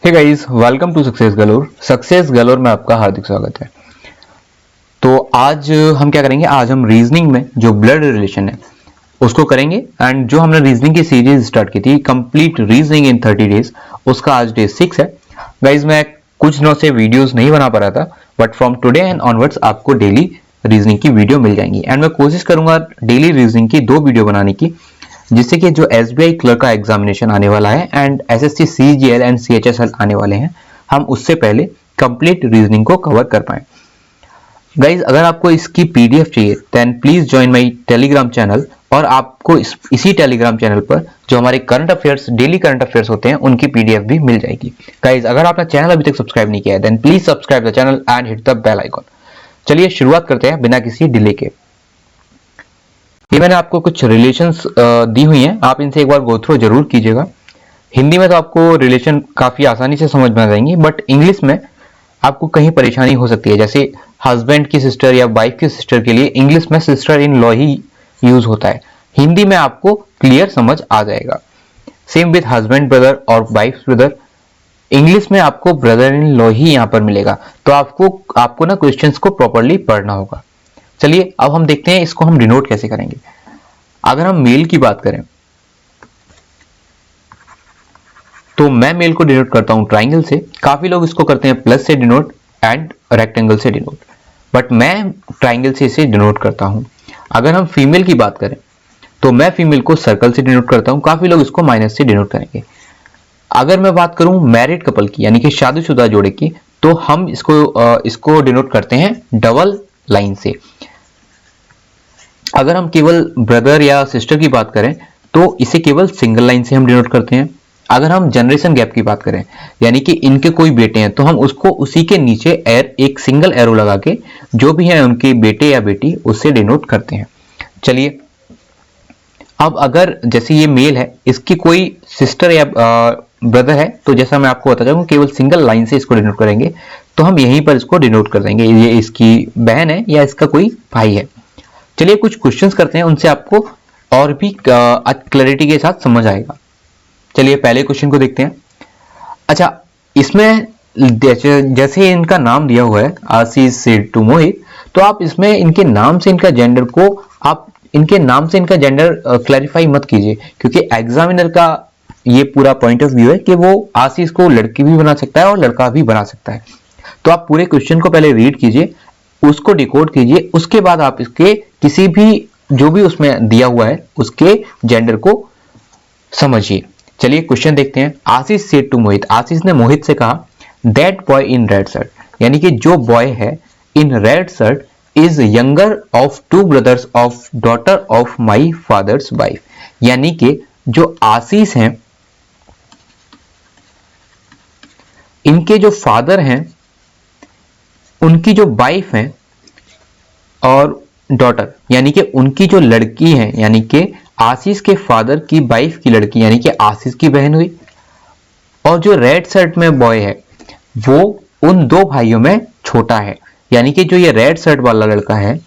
Hey guys, welcome to success galore. Success galore में आपका हार्दिक स्वागत है। तो आज हम क्या करेंगे, आज हम रीजनिंग में जो ब्लड रिलेशन है उसको करेंगे। एंड जो हमने रीजनिंग की सीरीज स्टार्ट की थी, कंप्लीट रीजनिंग इन 30 डेज, उसका आज डे 6 है। गाइस, मैं कुछ दिनों से वीडियोस नहीं बना पा रहा था, but from today and onwards आपको डेली रीजनिंग की वीडियो मिल जाएंगी। एंड मैं कोशिश करूंगा डेली रीजनिंग की 2 वीडियो बनाने की, जिससे कि जो एसबीआई क्लर्क का एग्जामिनेशन आने वाला है and SSC CGL and CHSL आने वाले हैं, हम उससे पहले कंप्लीट रीजनिंग को कवर कर पाए। गाइज, अगर आपको इसकी पीडीएफ चाहिए then please join my Telegram channel, और आपको इसी टेलीग्राम चैनल पर जो हमारे current affairs, daily current affairs होते हैं, उनकी पीडीएफ भी मिल जाएगी। गाइज, अगर आपने चैनल अभी तक सब्सक्राइब नहीं किया है then please subscribe the channel and hit the bell icon. चलिए शुरुआत करते हैं बिना किसी डिले के। ये मैंने आपको कुछ रिलेशंस दी हुई हैं, आप इनसे एक बार गो थ्रू जरूर कीजिएगा। हिंदी में तो आपको रिलेशन काफी आसानी से समझ में आ जाएंगी, बट इंग्लिश में आपको कहीं परेशानी हो सकती है। जैसे हस्बैंड की सिस्टर या वाइफ की सिस्टर के लिए इंग्लिश में sister in law he use होता है, हिंदी में आपको क्लियर समझ आ जाएगा। सेम विथ हस्बैंड ब्रदर और वाइफ ब्रदर, इंग्लिश में आपको ब्रदर इन लॉ ही यहां पर मिलेगा। तो आपको ना क्वेश्चंस को प्रॉपरली पढ़ना होगा। चलिए अब हम देखते हैं इसको हम डिनोट कैसे करेंगे। अगर हम मेल की बात करें तो मैं मेल को डिनोट करता हूं ट्राइंगल से। काफी लोग इसको करते हैं प्लस से डिनोट एंड रेक्टेंगल से डिनोट, बट मैं ट्राइंगल से इसे डिनोट करता हूं। अगर हम फीमेल की बात करें तो मैं फीमेल को सर्कल से डिनोट करता हूं, काफी लोग इसको माइनस से डिनोट करेंगे। अगर मैं बात करूं मैरिड कपल की यानी कि शादीशुदा जोड़े की, तो हम इसको डिनोट करते हैं डबल लाइन से। अगर हम केवल ब्रदर या सिस्टर की बात करें तो इसे केवल सिंगल लाइन से हम डिनोट करते हैं। अगर हम जनरेशन गैप की बात करें यानी कि इनके कोई बेटे हैं तो हम उसको उसी के नीचे एक सिंगल एरो लगा के जो भी है उनके बेटे या बेटी उससे डिनोट करते हैं। चलिए अब अगर जैसे ये मेल है, इसकी कोई सिस्टर या ब्रदर है, तो जैसा मैं आपको बताता हूँ केवल सिंगल लाइन से इसको डिनोट करेंगे, तो हम यहीं पर इसको डिनोट कर देंगे, ये इसकी बहन है या इसका कोई भाई है। चलिए कुछ क्वेश्चंस करते हैं, उनसे आपको और भी क्लैरिटी के साथ समझ आएगा। चलिए पहले क्वेश्चन को देखते हैं। अच्छा, इसमें जैसे इनका नाम दिया हुआ है आशीष सेड टू मोहित, तो आप इसमें इनके नाम से इनका जेंडर को आप इनके नाम से इनका जेंडर क्लैरिफाई मत कीजिए, क्योंकि एग्जामिनर का ये पूरा पॉइंट ऑफ व्यू है कि वो आशीष को लड़की भी बना सकता है और लड़का भी बना सकता है। तो आप पूरे क्वेश्चन को पहले रीड कीजिए, उसको डिकोड कीजिए, उसके बाद आप इसके किसी भी जो भी उसमें दिया हुआ है उसके जेंडर को समझिए। चलिए क्वेश्चन देखते हैं। आशीष सेड टू मोहित, आशीष ने मोहित से कहा that boy in red shirt, यानी कि जो बॉय है इन red shirt is younger of 2 brothers of daughter of my father's wife, यानी कि जो आशीष हैं इनके जो फादर हैं उनकी जो वाइफ है और डॉटर यानी कि उनकी जो लड़की है, यानी कि आशीष के फादर की वाइफ की लड़की यानी कि आशीष की बहन हुई। और जो रेड शर्ट में बॉय है वो उन 2 भाइयों में छोटा है, यानी कि जो ये रेड शर्ट वाला लड़का है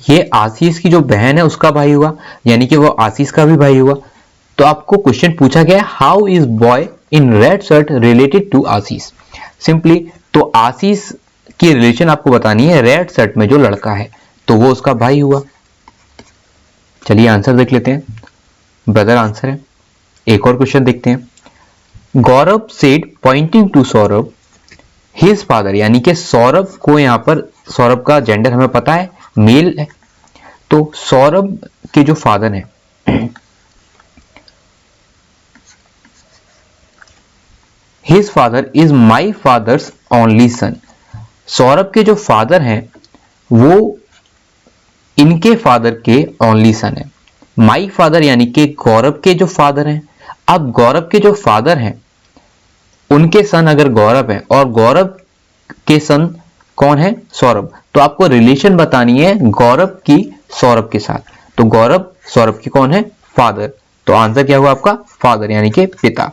ये आशीष की जो बहन है उसका भाई हुआ, यानी कि वो आशीष का भी भाई हुआ। तो आपको क्वेश्चन पूछा गया how is boy in red shirt related to Ashish. Simply तो आशीष की रिलेशन आपको बतानी है रेड शर्ट में जो लड़का है, तो वो उसका भाई हुआ। चलिए आंसर देख लेते हैं, ब्रदर आंसर है। एक और क्वेश्चन देखते हैं। Gaurav said pointing to Saurabh his father, यानी कि सौरभ को यहां पर, सौरभ का जेंडर हमें पता है मेल है, तो सौरभ के जो फादर है his father is my father's only son, Saurabh के जो फादर हैं वो इनके फादर के ओनली सन है। माई फादर यानी कि गौरव के जो फादर हैं। अब गौरव के जो फादर हैं उनके सन अगर गौरव है और गौरव के सन कौन है, सौरभ, तो आपको रिलेशन बतानी है गौरव की सौरभ के साथ। तो गौरव सौरभ के कौन है, फादर, तो आंसर क्या हुआ आपका फादर यानी कि पिता।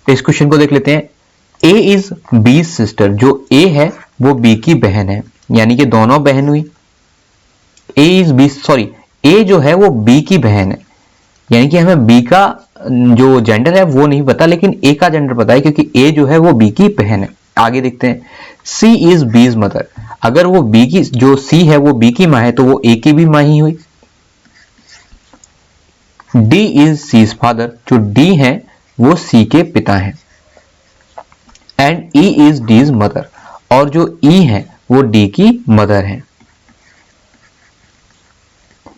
इस क्वेश्चन को देख लेते हैं। ए इज बी सिस्टर, जो ए है वो बी की बहन है, यानी कि दोनों बहन हुई। ए इज बी, सॉरी ए जो है वो बी की बहन है, यानी कि हमें बी का जो जेंडर है वो नहीं पता, लेकिन ए का जेंडर पता है क्योंकि ए जो है वो बी की बहन है। आगे देखते हैं, सी इज बीज मदर, अगर वो बी की, जो सी है वो बी की माँ है तो वो ए की भी माँ ही हुई। डी इज सीज फादर, जो डी है वो सी के पिता हैं। And E is D's mother, और जो ई है वो डी की मदर है।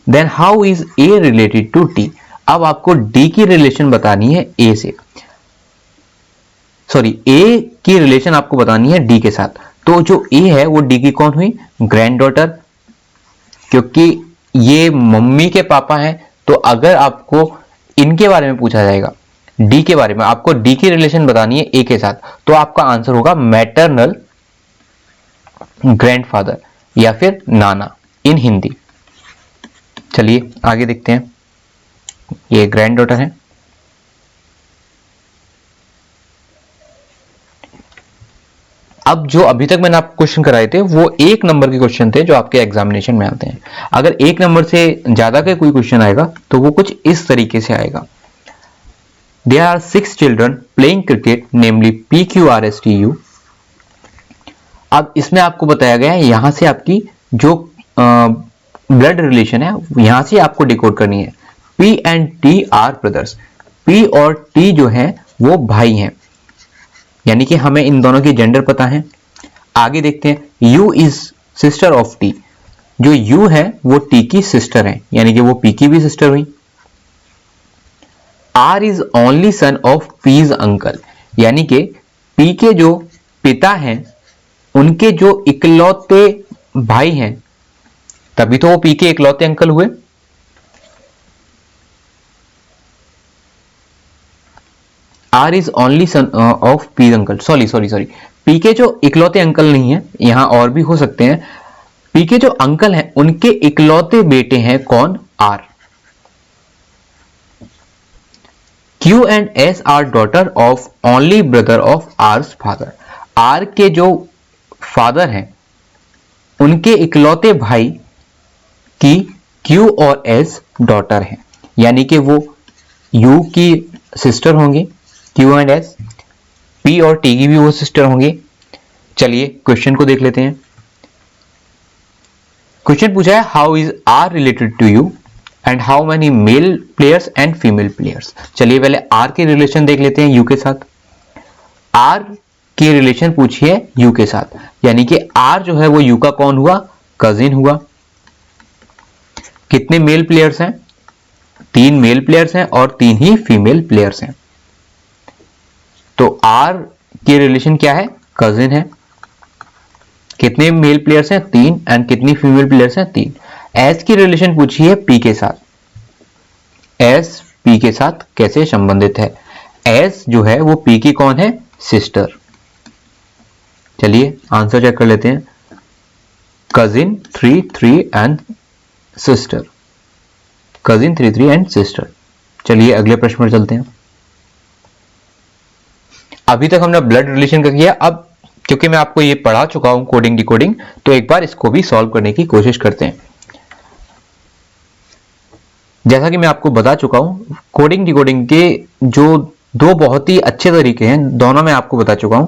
Then how is A related to T, अब आपको डी की रिलेशन बतानी है ए से, सॉरी ए की रिलेशन आपको बतानी है डी के साथ। तो जो ए है वो डी की कौन हुई, ग्रैंड डॉटर, क्योंकि ये मम्मी के पापा हैं। तो अगर आपको इनके बारे में पूछा जाएगा, डी के बारे में, आपको डी की रिलेशन बतानी है ए के साथ, तो आपका आंसर होगा मैटरनल ग्रैंडफादर या फिर नाना इन हिंदी। चलिए आगे देखते हैं, ये ग्रैंड डॉटर है। अब जो अभी तक मैंने आपको क्वेश्चन कराए थे वो 1 नंबर के क्वेश्चन थे जो आपके एग्जामिनेशन में आते हैं। अगर 1 नंबर से ज्यादा का कोई क्वेश्चन आएगा तो वो कुछ इस तरीके से आएगा। There are 6 children playing cricket, namely PQRSTU। अब इसमें आपको बताया गया है, यहां से आपकी जो ब्लड रिलेशन है यहां से आपको डिकोड करनी है। P and T are brothers, P और T जो है वो भाई हैं, यानी कि हमें इन दोनों की जेंडर पता है। आगे देखते हैं, U is sister of T, जो U है वो T की सिस्टर है, यानी कि वो P की भी सिस्टर हुई। R is only son of P's uncle, यानी कि P के जो पिता हैं उनके जो इकलौते भाई हैं, तभी तो वो P के इकलौते अंकल हुए। R is only son of P's uncle, sorry P के जो इकलौते अंकल नहीं है, यहां और भी हो सकते हैं। P के जो अंकल हैं उनके इकलौते बेटे हैं कौन, R। Q and S are daughter of only brother of R's father, R के जो फादर हैं उनके इकलौते भाई की Q और S डॉटर हैं, यानी कि वो U की सिस्टर होंगी Q एंड S, P और T की भी वो सिस्टर होंगी। चलिए क्वेश्चन को देख लेते हैं। क्वेश्चन पूछा है, how is R related to U and how many male players and female players. चलिए पहले R की रिलेशन देख लेते हैं U के साथ। R की रिलेशन पूछी है U के साथ, यानी कि R जो है वो U का कौन हुआ, कजिन हुआ। कितने मेल प्लेयर्स हैं, 3 मेल प्लेयर्स हैं और 3 ही फीमेल प्लेयर्स हैं। तो R की रिलेशन क्या है, कजिन है। कितने मेल प्लेयर्स हैं, 3, एंड कितनी फीमेल प्लेयर्स हैं, 3। S की रिलेशन पूछी है P के साथ, S P के साथ कैसे संबंधित है, S जो है वो P की कौन है, सिस्टर। चलिए आंसर चेक कर लेते हैं, cousin 3 and sister, cousin 3 and sister. चलिए अगले प्रश्न पर चलते हैं। अभी तक हमने ब्लड रिलेशन का किया, अब क्योंकि मैं आपको ये पढ़ा चुका हूं कोडिंग डिकोडिंग, तो एक बार इसको भी सॉल्व करने की कोशिश करते हैं। जैसा कि मैं आपको बता चुका हूं, कोडिंग डिकोडिंग के जो 2 बहुत ही अच्छे तरीके हैं, दोनों मैं आपको बता चुका हूं।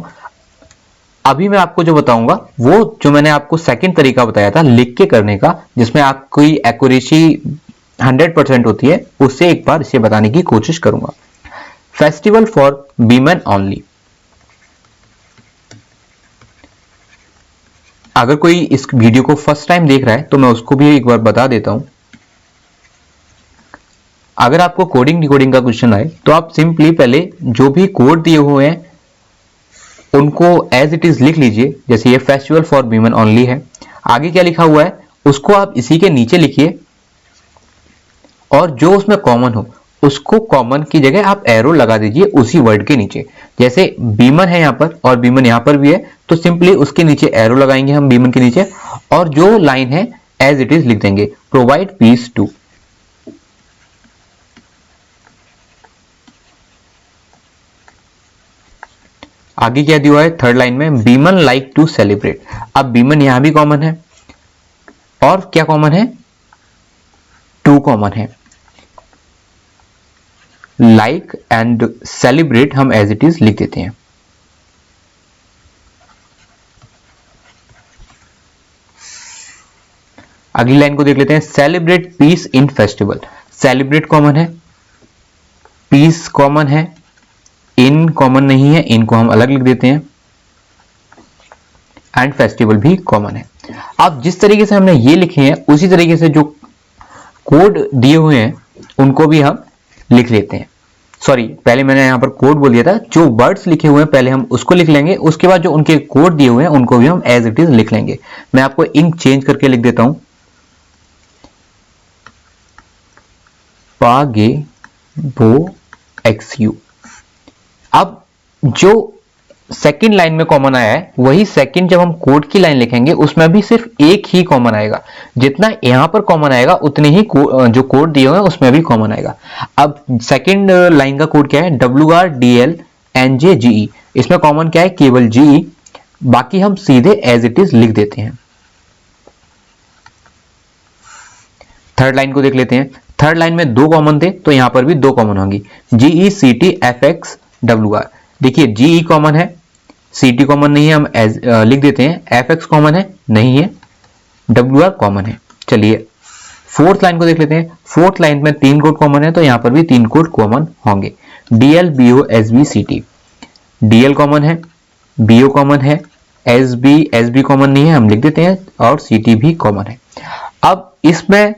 अभी मैं आपको जो बताऊंगा वो जो मैंने आपको सेकंड तरीका बताया था लिख के करने का, जिसमें आपकी एक्यूरेसी 100% होती है, उससे एक बार इसे बताने की कोशिश करूंगा। Festival for women only. अगर कोई इस वीडियो को फर्स्ट टाइम देख रहा है तो मैं उसको भी एक बार बता देता हूं। अगर आपको कोडिंग डिकोडिंग का क्वेश्चन आए तो आप सिंपली पहले जो भी कोड दिए हुए हैं उनको एज इट इज लिख लीजिए। जैसे ये फेस्टिवल फॉर वीमेन ओनली है, आगे क्या लिखा हुआ है उसको आप इसी के नीचे लिखिए, और जो उसमें कॉमन हो उसको कॉमन की जगह आप एरो लगा दीजिए उसी वर्ड के नीचे। जैसे बीमन है यहाँ पर और बीमन यहाँ पर भी है, तो सिंपली उसके नीचे एरो लगाएंगे हम बीमन के नीचे, और जो लाइन है एज इट इज लिख देंगे, प्रोवाइड पीस टू। आगे क्या दिया है थर्ड लाइन में, बीमन लाइक टू सेलिब्रेट। अब बीमन यहां भी कॉमन है, और क्या कॉमन है, टू कॉमन है, लाइक एंड सेलिब्रेट हम एज इट इज लिख देते हैं। अगली लाइन को देख लेते हैं, सेलिब्रेट पीस इन फेस्टिवल। सेलिब्रेट कॉमन है, पीस कॉमन है, इन कॉमन नहीं है, इनको हम अलग लिख देते हैं, एंड फेस्टिवल भी कॉमन है। अब जिस तरीके से हमने ये लिखे हैं उसी तरीके से जो कोड दिए हुए हैं उनको भी हम लिख लेते हैं। सॉरी, पहले मैंने यहां पर कोड बोल दिया था, जो वर्ड्स लिखे हुए हैं पहले हम उसको लिख लेंगे, उसके बाद जो उनके कोड दिए हुए हैं उनको भी हम एज इट इज लिख लेंगे। मैं आपको इंक चेंज करके लिख देता हूं, पागे बो एक्सयू। अब जो सेकंड लाइन में कॉमन आया है वही सेकंड जब हम कोड की लाइन लिखेंगे उसमें भी सिर्फ एक ही कॉमन आएगा। जितना यहां पर कॉमन आएगा उतने ही जो कोड दिए हुए हैं उसमें भी कॉमन आएगा। अब सेकंड लाइन का कोड क्या है, WRDLNJGE। इसमें कॉमन क्या है, केवल GE, बाकी हम सीधे एज इट इज लिख देते हैं। थर्ड लाइन को देख लेते हैं। थर्ड लाइन में दो कॉमन थे तो यहां पर भी दो कॉमन होंगी, GECTFXWR। देखिए GE कॉमन है, CT कॉमन नहीं है, हम लिख देते हैं। FX कॉमन है, नहीं है, WR कॉमन है। चलिए फोर्थ लाइन को देख लेते हैं। फोर्थ लाइन में तीन कोड कॉमन है तो यहां पर भी तीन कोड कॉमन होंगे, DLBOSBCT। DL कॉमन है, BO कॉमन है, SB कॉमन नहीं है, हम लिख देते हैं, और CT भी कॉमन है। अब इसमें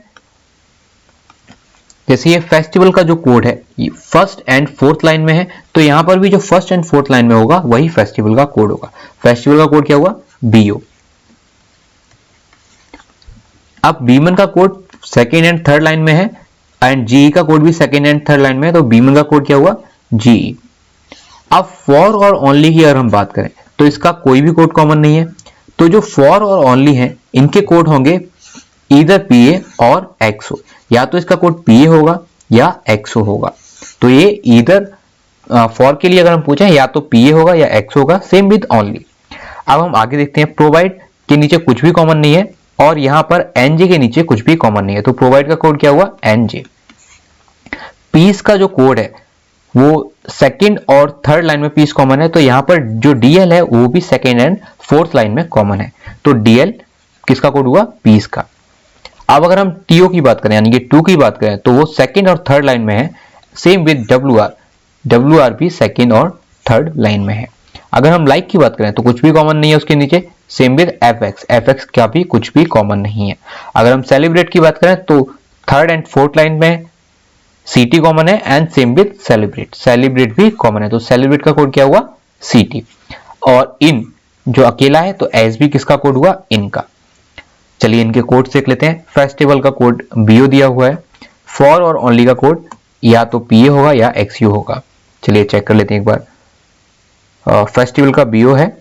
जैसे ये फेस्टिवल का जो कोड है ये फर्स्ट एंड फोर्थ लाइन में है, तो यहां पर भी जो फर्स्ट एंड फोर्थ लाइन में होगा वही फेस्टिवल का कोड होगा। फेस्टिवल का कोड क्या हुआ, BO। अब बीमन का code second and third line में है, एंड GE का कोड भी सेकेंड एंड थर्ड लाइन में है, तो बीमन का कोड क्या हुआ, GE। अब फॉर और ओनली की अगर हम बात करें तो इसका कोई भी कोड कॉमन नहीं है, तो जो फॉर और ओनली है इनके कोड होंगे इधर PA और XO, या तो इसका कोड PA होगा या XO होगा। तो ये इधर फॉर के लिए अगर हम पूछें या तो PA होगा या XO होगा, सेम विद ओनली। अब हम आगे देखते हैं, प्रोवाइड के नीचे कुछ भी कॉमन नहीं है और यहां पर NJ के नीचे कुछ भी कॉमन नहीं है, तो प्रोवाइड का कोड क्या हुआ, NJ। पीस का जो कोड है वो सेकंड और थर्ड लाइन में पीस कॉमन है, तो यहां पर जो DL है वो भी सेकंड एंड फोर्थ लाइन में कॉमन है, तो DL किसका कोड हुआ, पीस का। अब अगर हम TO की बात करें यानी कि 2 की बात करें तो वो सेकंड और थर्ड लाइन में है, सेम विद WR भी सेकंड और थर्ड लाइन में है। अगर हम लाइक की बात करें तो कुछ भी कॉमन नहीं है उसके नीचे, सेम विद FX का भी कुछ भी कॉमन नहीं है। अगर हम सेलिब्रेट की बात करें तो थर्ड एंड फोर्थ लाइन में CT कॉमन है, एंड सेम विद सेलिब्रेट भी कॉमन है, तो सेलिब्रेट का कोड क्या हुआ, CT। और इन जो अकेला है तो SB किसका कोड हुआ, इनका। चलिए इनके कोड देख लेते हैं। फेस्टिवल का कोड BO दिया हुआ है, फॉर और ओनली का कोड या तो PA होगा या XU होगा। चलिए चेक कर लेते हैं एक बार। फेस्टिवल का BO है,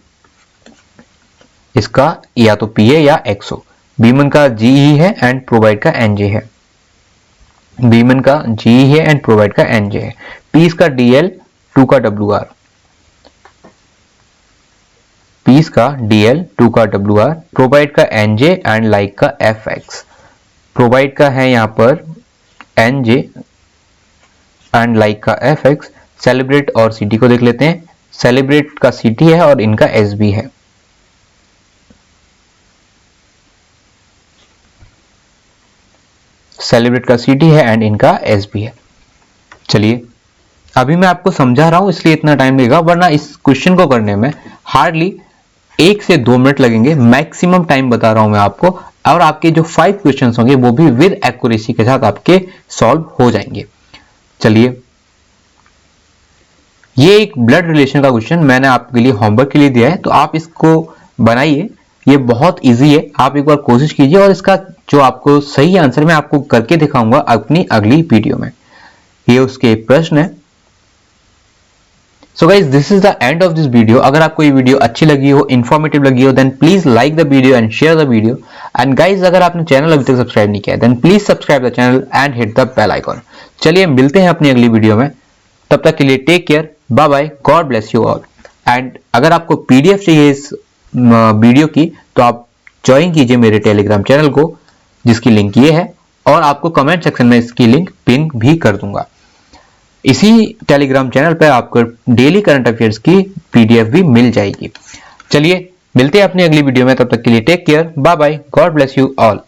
इसका या तो PA या XO। बीमन का GE है एंड प्रोवाइड का NJ है, बीमन का GE है एंड प्रोवाइड का NJ है। पीस का DL, 2 का WR, पीस का DL, 2 का WR, प्रोवाइड का NJ एंड लाइक का FX। प्रोवाइड का है यहां पर NJ एंड लाइक का FX। सेलिब्रेट और CT को देख लेते हैं। सेलिब्रेट का CT है और इनका SB है। सेलिब्रेट का CT है एंड इनका SB है। चलिए अभी मैं आपको समझा रहा हूं इसलिए इतना टाइम लगेगा, वरना इस क्वेश्चन को करने में हार्डली 1 से 2 मिनट लगेंगे, मैक्सिमम टाइम बता रहा हूं मैं आपको। और आपके जो 5 क्वेश्चंस होंगे वो भी विद एक्यूरेसी के साथ आपके सॉल्व हो जाएंगे। चलिए ये एक ब्लड रिलेशन का क्वेश्चन मैंने आपके लिए होमवर्क के लिए दिया है, तो आप इसको बनाइए, ये बहुत इजी है, आप एक बार कोशिश कीजिए और इसका जो आपको सही आंसर मैं आपको करके दिखाऊंगा अपनी अगली वीडियो में। ये उसके प्रश्न है। So guys this is the end of this video. अगर आपको ये वीडियो अच्छी लगी हो, इंफॉर्मेटिव लगी हो, then please like the video and share the video. And guys अगर आपने चैनल अभी तक सब्सक्राइब नहीं किया then please subscribe the channel and hit the bell icon. चलिए मिलते हैं अपनी अगली वीडियो में, तब तक के लिए take care, bye bye, God bless you all. And अगर आपको PDF चाहिए इस वीडियो की तो आप ज्वाइन कीजिए मेरे टेलीग्राम चैनल को, जिसकी लिंक ये है और आपको कमेंट सेक्शन में इसकी लिंक पिन भी कर दूंगा। इसी टेलीग्राम चैनल पर आपको डेली करंट अफेयर्स की पीडीएफ भी मिल जाएगी। चलिए मिलते हैं अपनी अगली वीडियो में, तब तक के लिए take care, bye bye, God bless you all.